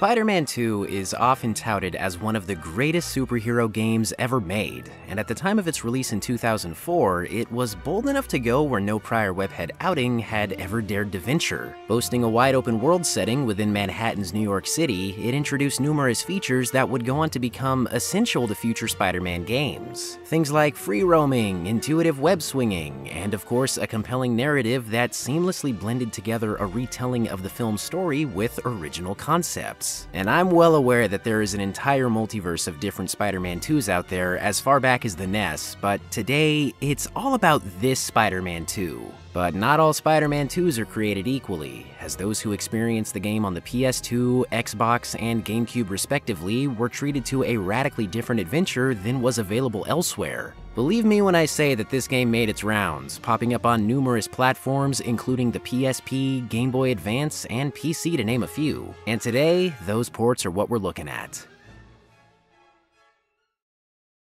Spider-Man 2 is often touted as one of the greatest superhero games ever made, and at the time of its release in 2004, it was bold enough to go where no prior webhead outing had ever dared to venture. Boasting a wide-open world setting within Manhattan's New York City, it introduced numerous features that would go on to become essential to future Spider-Man games. Things like free roaming, intuitive web swinging, and of course a compelling narrative that seamlessly blended together a retelling of the film's story with original concepts. And I'm well aware that there is an entire multiverse of different Spider-Man 2s out there as far back as the NES, but today, it's all about this Spider-Man 2. But not all Spider-Man 2s are created equally, as those who experienced the game on the PS2, Xbox, and GameCube respectively were treated to a radically different adventure than was available elsewhere. Believe me when I say that this game made its rounds, popping up on numerous platforms including the PSP, Game Boy Advance, and PC to name a few. And today, those ports are what we're looking at.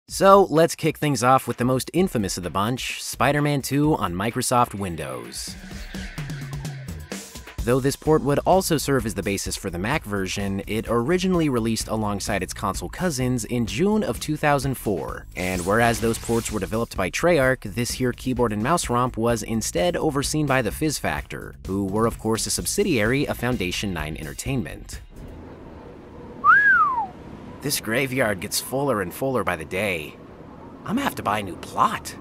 So let's kick things off with the most infamous of the bunch, Spider-Man 2 on Microsoft Windows. Though this port would also serve as the basis for the Mac version, it originally released alongside its console cousins in June of 2004. And whereas those ports were developed by Treyarch, this here keyboard and mouse romp was instead overseen by the Fizz Factor, who were of course a subsidiary of Foundation 9 Entertainment. This graveyard gets fuller and fuller by the day. I'm gonna have to buy a new plot.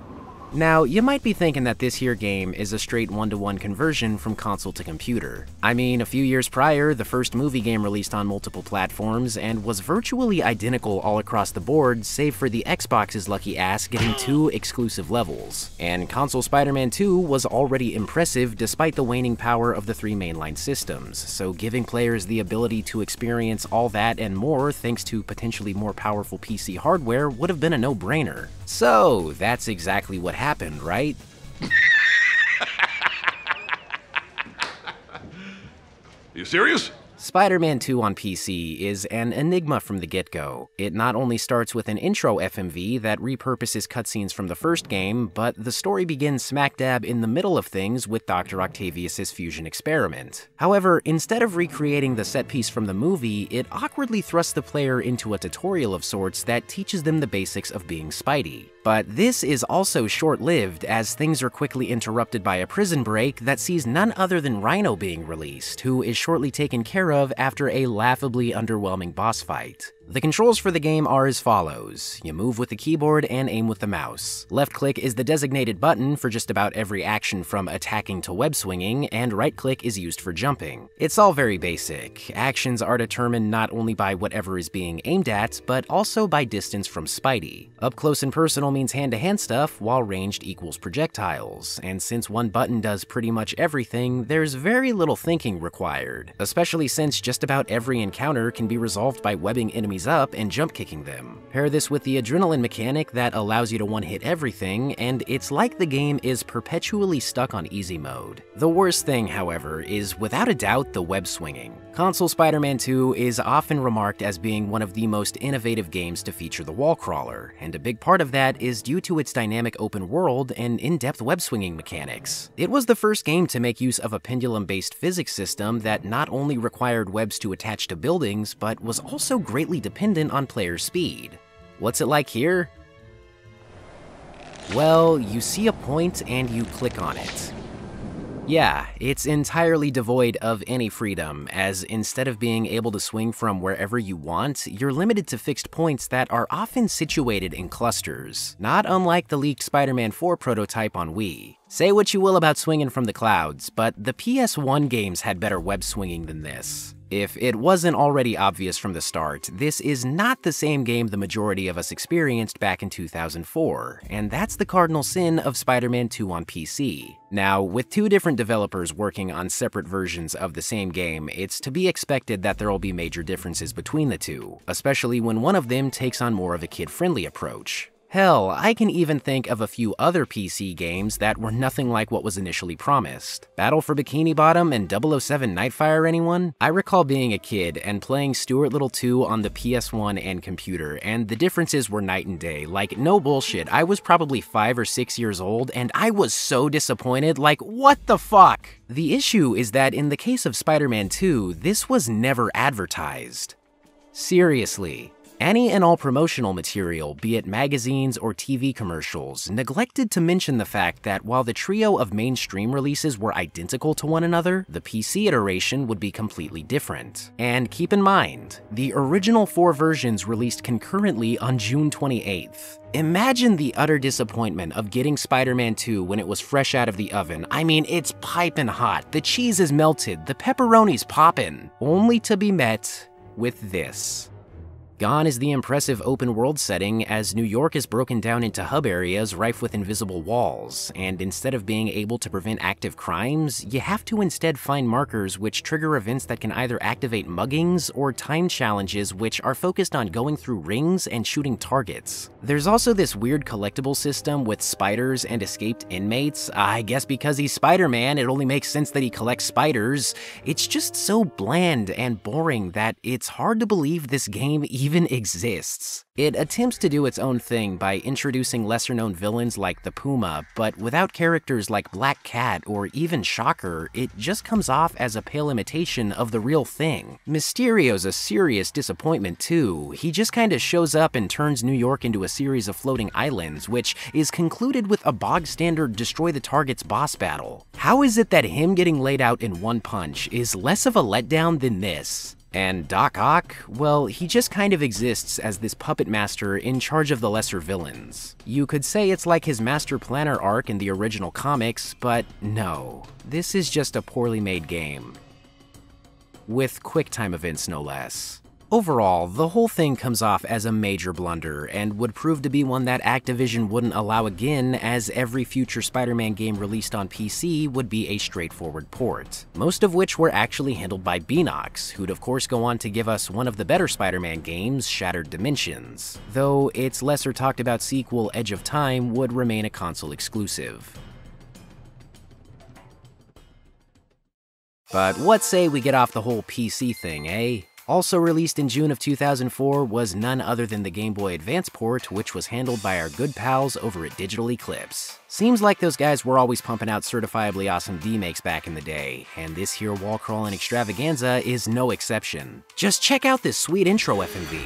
Now, you might be thinking that this here game is a straight one-to-one conversion from console to computer. I mean, a few years prior, the first movie game released on multiple platforms and was virtually identical all across the board, save for the Xbox's lucky ass getting 2 exclusive levels. And console Spider-Man 2 was already impressive despite the waning power of the 3 mainline systems, so giving players the ability to experience all that and more thanks to potentially more powerful PC hardware would have been a no-brainer. So, that's exactly what happened, right? You serious? Spider-Man 2 on PC is an enigma from the get-go. It not only starts with an intro FMV that repurposes cutscenes from the first game, but the story begins smack dab in the middle of things with Dr. Octavius's fusion experiment. However, instead of recreating the set piece from the movie, it awkwardly thrusts the player into a tutorial of sorts that teaches them the basics of being Spidey. But this is also short-lived, as things are quickly interrupted by a prison break that sees none other than Rhino being released, who is shortly taken care of after a laughably underwhelming boss fight. The controls for the game are as follows. You move with the keyboard and aim with the mouse. Left click is the designated button for just about every action from attacking to web swinging, and right click is used for jumping. It's all very basic. Actions are determined not only by whatever is being aimed at, but also by distance from Spidey. Up close and personal means hand-to-hand stuff, while ranged equals projectiles. And since one button does pretty much everything, there's very little thinking required, especially since just about every encounter can be resolved by webbing enemies up and jump kicking them. Pair this with the adrenaline mechanic that allows you to one-hit everything, and it's like the game is perpetually stuck on easy mode. The worst thing, however, is without a doubt the web swinging. Console Spider-Man 2 is often remarked as being one of the most innovative games to feature the wall crawler, and a big part of that is due to its dynamic open world and in-depth web swinging mechanics. It was the first game to make use of a pendulum-based physics system that not only required webs to attach to buildings, but was also greatly dependent on player speed. What's it like here? Well, you see a point and you click on it. Yeah, it's entirely devoid of any freedom, as instead of being able to swing from wherever you want, you're limited to fixed points that are often situated in clusters, not unlike the leaked Spider-Man 4 prototype on Wii. Say what you will about swinging from the clouds, but the PS1 games had better web swinging than this. If it wasn't already obvious from the start, this is not the same game the majority of us experienced back in 2004, and that's the cardinal sin of Spider-Man 2 on PC. Now, with 2 different developers working on separate versions of the same game, it's to be expected that there will be major differences between the two, especially when one of them takes on more of a kid-friendly approach. Hell, I can even think of a few other PC games that were nothing like what was initially promised. Battle for Bikini Bottom and 007 Nightfire, anyone? I recall being a kid and playing Stuart Little 2 on the PS1 and computer, and the differences were night and day. Like, no bullshit, I was probably 5 or 6 years old, and I was so disappointed, like, what the fuck? The issue is that in the case of Spider-Man 2, this was never advertised. Seriously. Any and all promotional material, be it magazines or TV commercials, neglected to mention the fact that while the trio of mainstream releases were identical to one another, the PC iteration would be completely different. And keep in mind, the original 4 versions released concurrently on June 28th. Imagine the utter disappointment of getting Spider-Man 2 when it was fresh out of the oven. I mean, it's piping hot, the cheese is melted, the pepperoni's poppin', only to be met with this. Gone is the impressive open-world setting, as New York is broken down into hub areas rife with invisible walls, and instead of being able to prevent active crimes, you have to instead find markers which trigger events that can either activate muggings or time challenges which are focused on going through rings and shooting targets. There's also this weird collectible system with spiders and escaped inmates. I guess because he's Spider-Man, it only makes sense that he collects spiders. It's just so bland and boring that it's hard to believe this game even exists. It attempts to do its own thing by introducing lesser-known villains like the Puma, but without characters like Black Cat or even Shocker, it just comes off as a pale imitation of the real thing. Mysterio's a serious disappointment too. He just kinda shows up and turns New York into a series of floating islands, which is concluded with a bog-standard destroy the target's boss battle. How is it that him getting laid out in one punch is less of a letdown than this? And Doc Ock? Well, he just kind of exists as this puppet master in charge of the lesser villains. You could say it's like his Master Planner arc in the original comics, but no. This is just a poorly made game. With quick-time events, no less. Overall, the whole thing comes off as a major blunder, and would prove to be one that Activision wouldn't allow again, as every future Spider-Man game released on PC would be a straightforward port, most of which were actually handled by Beanox, who'd of course go on to give us one of the better Spider-Man games, Shattered Dimensions, though its lesser talked about sequel, Edge of Time, would remain a console exclusive. But what say we get off the whole PC thing, eh? Also released in June of 2004 was none other than the Game Boy Advance port, which was handled by our good pals over at Digital Eclipse. Seems like those guys were always pumping out certifiably awesome D-makes back in the day, and this here wall-crawling extravaganza is no exception. Just check out this sweet intro FMV.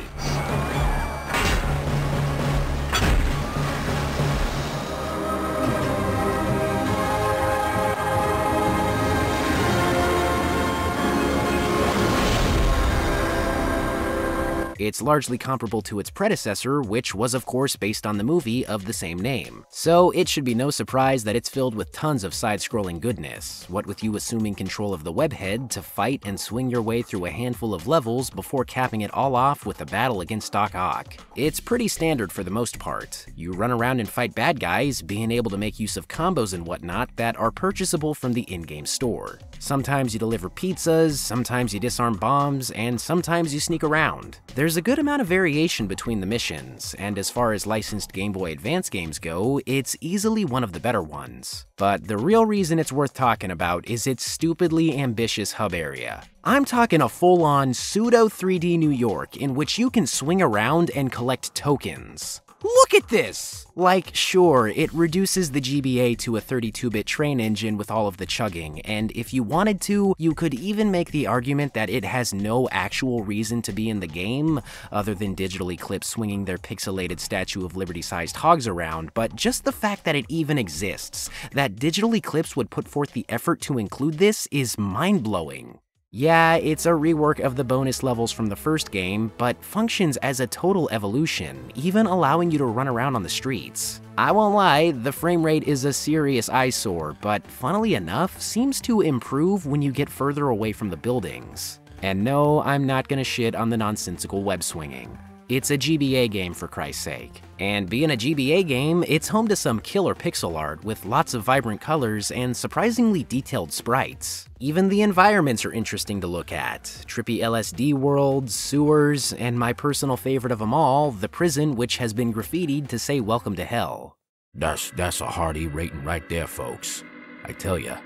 It's largely comparable to its predecessor, which was of course based on the movie of the same name. So it should be no surprise that it's filled with tons of side-scrolling goodness, what with you assuming control of the webhead to fight and swing your way through a handful of levels before capping it all off with a battle against Doc Ock. It's pretty standard for the most part. You run around and fight bad guys, being able to make use of combos and whatnot that are purchasable from the in-game store. Sometimes you deliver pizzas, sometimes you disarm bombs, and sometimes you sneak around. There's a good amount of variation between the missions, and as far as licensed Game Boy Advance games go, it's easily one of the better ones. But the real reason it's worth talking about is its stupidly ambitious hub area. I'm talking a full-on pseudo 3D New York in which you can swing around and collect tokens. Look at this! Like, sure, it reduces the GBA to a 32-bit train engine with all of the chugging, and if you wanted to, you could even make the argument that it has no actual reason to be in the game, other than Digital Eclipse swinging their pixelated Statue of Liberty-sized hogs around, but just the fact that it even exists, that Digital Eclipse would put forth the effort to include this, is mind-blowing. Yeah, it's a rework of the bonus levels from the first game, but functions as a total evolution, even allowing you to run around on the streets. I won't lie, the frame rate is a serious eyesore, but funnily enough, seems to improve when you get further away from the buildings. And no, I'm not gonna shit on the nonsensical web swinging. It's a GBA game for Christ's sake. And being a GBA game, it's home to some killer pixel art with lots of vibrant colors and surprisingly detailed sprites. Even the environments are interesting to look at. Trippy LSD worlds, sewers, and my personal favorite of them all, the prison which has been graffitied to say welcome to hell. That's a hearty rating right there, folks. I tell ya,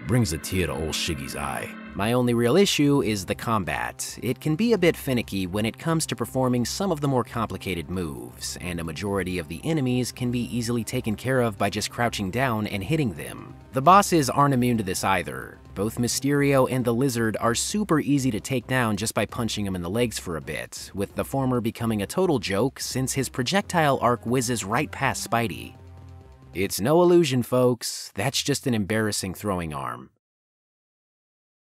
brings a tear to old Shiggy's eye. My only real issue is the combat. It can be a bit finicky when it comes to performing some of the more complicated moves, and a majority of the enemies can be easily taken care of by just crouching down and hitting them. The bosses aren't immune to this either. Both Mysterio and the Lizard are super easy to take down just by punching him in the legs for a bit, with the former becoming a total joke since his projectile arc whizzes right past Spidey. It's no illusion, folks. That's just an embarrassing throwing arm.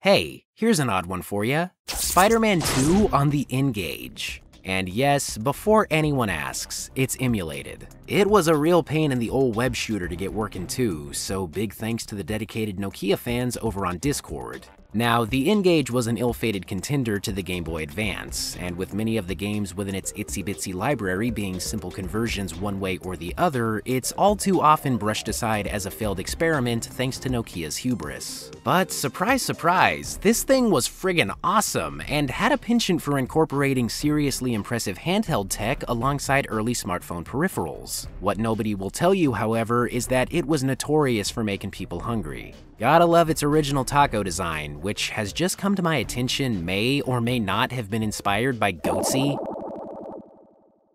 Hey, here's an odd one for ya. Spider-Man 2 on the N-Gage. And yes, before anyone asks, it's emulated. It was a real pain in the old web shooter to get working too, so big thanks to the dedicated Nokia fans over on Discord. Now, the N-Gage was an ill-fated contender to the Game Boy Advance, and with many of the games within its itsy-bitsy library being simple conversions one way or the other, it's all too often brushed aside as a failed experiment thanks to Nokia's hubris. But surprise, surprise, this thing was friggin' awesome, and had a penchant for incorporating seriously impressive handheld tech alongside early smartphone peripherals. What nobody will tell you, however, is that it was notorious for making people hungry. Gotta love its original taco design, which has just come to my attention may or may not have been inspired by Goatsy.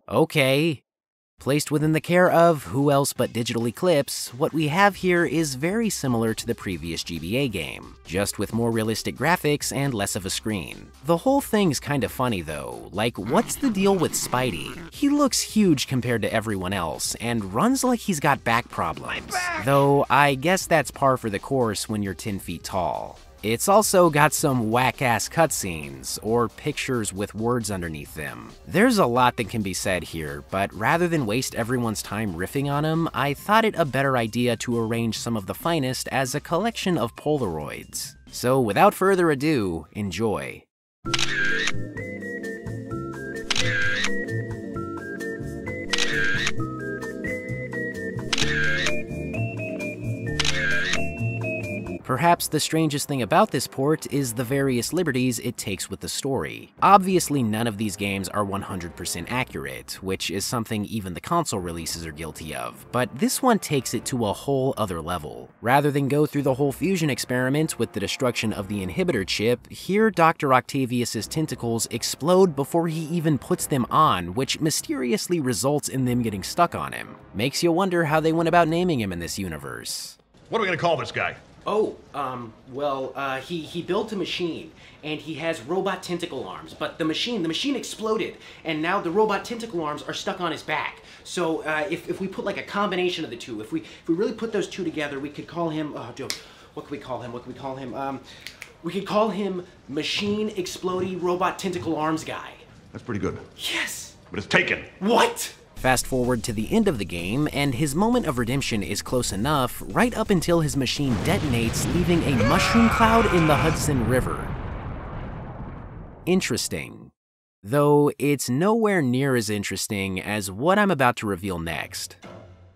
Okay. Placed within the care of who else but Digital Eclipse, what we have here is very similar to the previous GBA game, just with more realistic graphics and less of a screen. The whole thing's kinda funny though, like what's the deal with Spidey? He looks huge compared to everyone else, and runs like he's got back problems. Though I guess that's par for the course when you're 10 feet tall. It's also got some whack-ass cutscenes, or pictures with words underneath them. There's a lot that can be said here, but rather than waste everyone's time riffing on them, I thought it a better idea to arrange some of the finest as a collection of Polaroids. So without further ado, enjoy. Perhaps the strangest thing about this port is the various liberties it takes with the story. Obviously, none of these games are 100% accurate, which is something even the console releases are guilty of, but this one takes it to a whole other level. Rather than go through the whole fusion experiment with the destruction of the inhibitor chip, here Dr. Octavius's tentacles explode before he even puts them on, which mysteriously results in them getting stuck on him. Makes you wonder how they went about naming him in this universe. What are we gonna call this guy? He built a machine, and he has robot tentacle arms, but the machine exploded, and now the robot tentacle arms are stuck on his back. So, if we put like a combination of the two, if we really put those two together, we could call him, what could we call him? We could call him Machine Explodey Robot Tentacle Arms Guy. That's pretty good. Yes! But it's taken. What? Fast forward to the end of the game, and his moment of redemption is close enough, right up until his machine detonates, leaving a mushroom cloud in the Hudson River. Interesting. Though it's nowhere near as interesting as what I'm about to reveal next.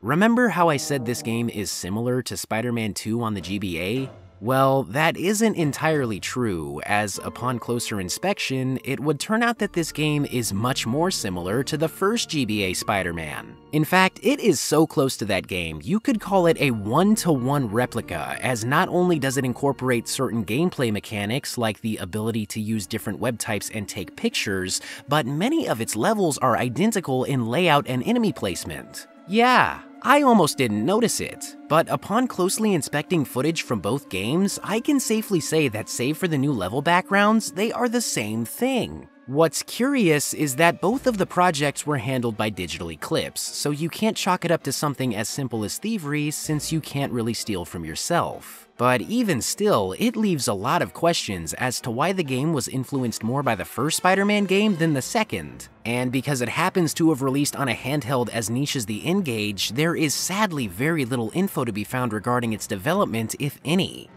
Remember how I said this game is similar to Spider-Man 2 on the GBA? Well, that isn't entirely true, as upon closer inspection, it would turn out that this game is much more similar to the first GBA Spider-Man. In fact, it is so close to that game, you could call it a one-to-one replica, as not only does it incorporate certain gameplay mechanics like the ability to use different web types and take pictures, but many of its levels are identical in layout and enemy placement. Yeah, I almost didn't notice it, but upon closely inspecting footage from both games, I can safely say that save for the new level backgrounds, they are the same thing. What's curious is that both of the projects were handled by Digital Eclipse, so you can't chalk it up to something as simple as thievery since you can't really steal from yourself. But even still, it leaves a lot of questions as to why the game was influenced more by the first Spider-Man game than the second. And because it happens to have released on a handheld as niche as the N-Gage, there is sadly very little info to be found regarding its development, if any.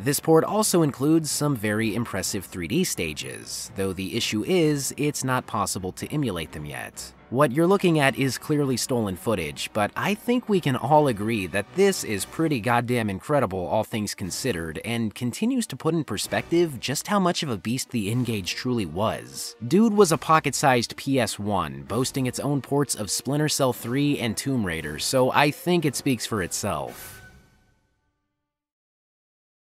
This port also includes some very impressive 3D stages, though the issue is, it's not possible to emulate them yet. What you're looking at is clearly stolen footage, but I think we can all agree that this is pretty goddamn incredible all things considered, and continues to put in perspective just how much of a beast the N-Gage truly was. Dude was a pocket-sized PS1, boasting its own ports of Splinter Cell 3 and Tomb Raider, so I think it speaks for itself.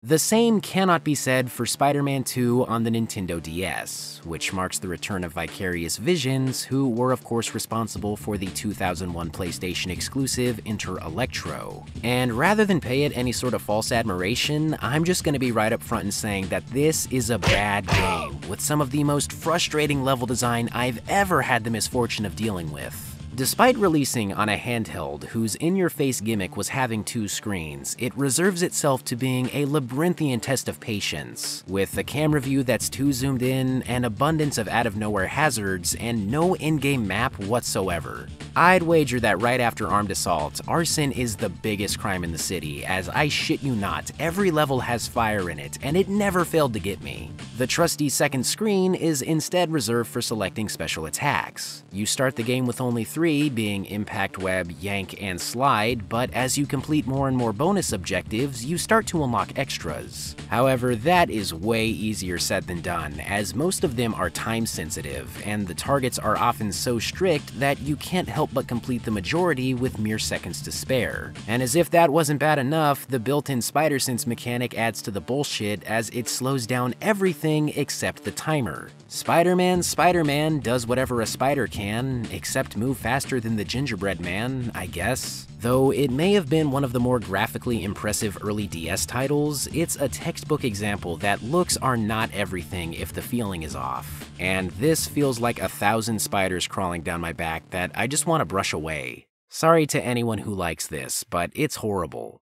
The same cannot be said for Spider-Man 2 on the Nintendo DS, which marks the return of Vicarious Visions, who were of course responsible for the 2001 PlayStation exclusive Inter Electro. And rather than pay it any sort of false admiration, I'm just gonna be right up front in saying that this is a bad game, with some of the most frustrating level design I've ever had the misfortune of dealing with. Despite releasing on a handheld whose in-your-face gimmick was having 2 screens, it reserves itself to being a labyrinthian test of patience, with a camera view that's too zoomed in, an abundance of out-of-nowhere hazards, and no in-game map whatsoever. I'd wager that right after Armed Assault, arson is the biggest crime in the city, as I shit you not, every level has fire in it, and it never failed to get me. The trusty second screen is instead reserved for selecting special attacks. You start the game with only 3, being Impact Web, Yank, and Slide, but as you complete more and more bonus objectives, you start to unlock extras. However, that is way easier said than done, as most of them are time sensitive, and the targets are often so strict that you can't help but complete the majority with mere seconds to spare. And as if that wasn't bad enough, the built-in Spider Sense mechanic adds to the bullshit as it slows down everything except the timer. Spider-Man does whatever a spider can, except move faster than the gingerbread man, I guess. Though it may have been one of the more graphically impressive early DS titles, it's a textbook example that looks are not everything if the feeling is off. And this feels like 1,000 spiders crawling down my back that I just want to brush away. Sorry to anyone who likes this, but it's horrible.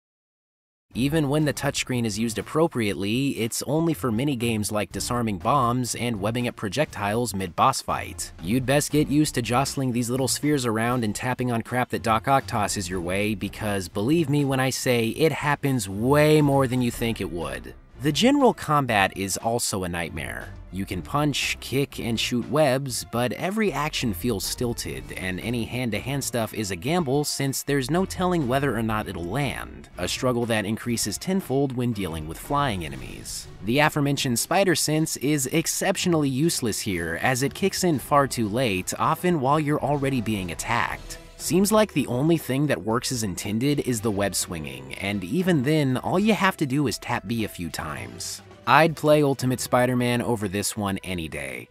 Even when the touchscreen is used appropriately, it's only for mini-games like disarming bombs and webbing up projectiles mid-boss fight. You'd best get used to jostling these little spheres around and tapping on crap that Doc Ock tosses your way, because believe me when I say it happens way more than you think it would. The general combat is also a nightmare. You can punch, kick, and shoot webs, but every action feels stilted, and any hand-to-hand stuff is a gamble since there's no telling whether or not it'll land, a struggle that increases tenfold when dealing with flying enemies. The aforementioned Spider Sense is exceptionally useless here, as it kicks in far too late, often while you're already being attacked. Seems like the only thing that works as intended is the web swinging, and even then, all you have to do is tap B a few times. I'd play Ultimate Spider-Man over this one any day.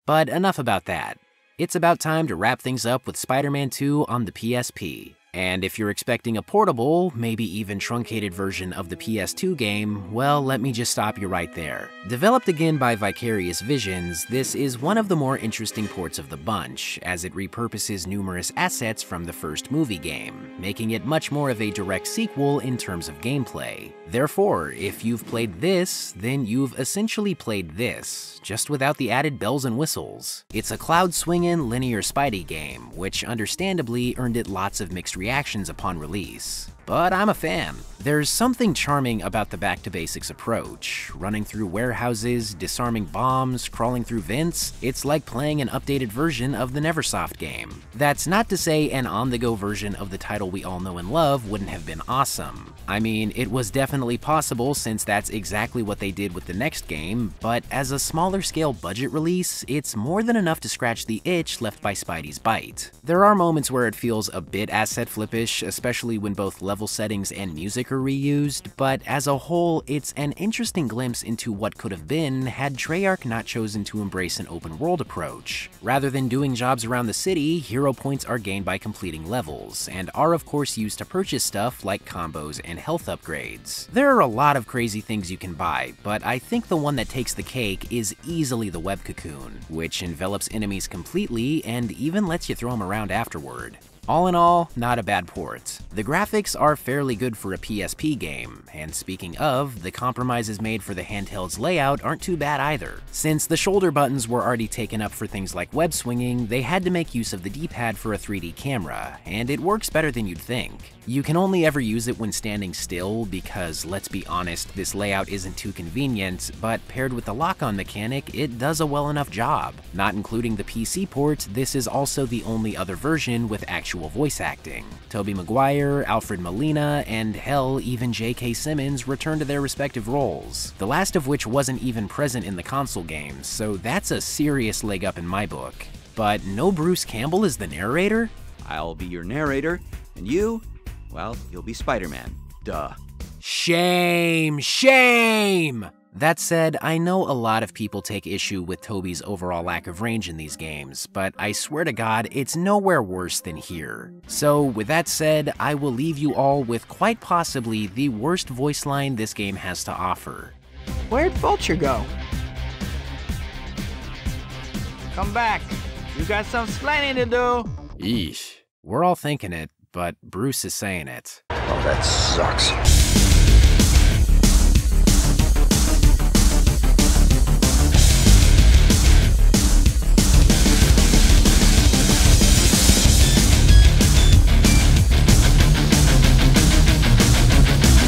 But enough about that. It's about time to wrap things up with Spider-Man 2 on the PSP. And if you're expecting a portable, maybe even truncated version of the PS2 game, well, let me just stop you right there. Developed again by Vicarious Visions, this is one of the more interesting ports of the bunch, as it repurposes numerous assets from the first movie game, making it much more of a direct sequel in terms of gameplay. Therefore, if you've played this, then you've essentially played this, just without the added bells and whistles. It's a cloud-swinging linear Spidey game, which understandably earned it lots of mixed reactions upon release. But I'm a fan. There's something charming about the back-to-basics approach. Running through warehouses, disarming bombs, crawling through vents, it's like playing an updated version of the Neversoft game. That's not to say an on-the-go version of the title we all know and love wouldn't have been awesome. I mean, it was definitely possible since that's exactly what they did with the next game, but as a smaller scale budget release, it's more than enough to scratch the itch left by Spidey's bite. There are moments where it feels a bit asset flippish, especially when both level settings and music are reused, but as a whole, it's an interesting glimpse into what could have been had Treyarch not chosen to embrace an open world approach. Rather than doing jobs around the city, hero points are gained by completing levels, and are of course used to purchase stuff like combos and health upgrades. There are a lot of crazy things you can buy, but I think the one that takes the cake is easily the web cocoon, which envelops enemies completely and even lets you throw them around afterward. All in all, not a bad port. The graphics are fairly good for a PSP game, and speaking of, the compromises made for the handheld's layout aren't too bad either. Since the shoulder buttons were already taken up for things like web swinging, they had to make use of the D-pad for a 3D camera, and it works better than you'd think. You can only ever use it when standing still because, let's be honest, this layout isn't too convenient, but paired with the lock-on mechanic, it does a well enough job. Not including the PC port, this is also the only other version with actual voice acting. Tobey Maguire, Alfred Molina, and hell, even J.K. Simmons return to their respective roles, the last of which wasn't even present in the console games, so that's a serious leg up in my book. But no Bruce Campbell is the narrator? I'll be your narrator, and you, well, you'll be Spider-Man. Duh. Shame! Shame! That said, I know a lot of people take issue with Tobey's overall lack of range in these games, but I swear to God, it's nowhere worse than here. So with that said, I will leave you all with quite possibly the worst voice line this game has to offer. Where'd Vulture go? Come back. You got some explaining to do. Yeesh. We're all thinking it, but Bruce is saying it. Oh, that sucks.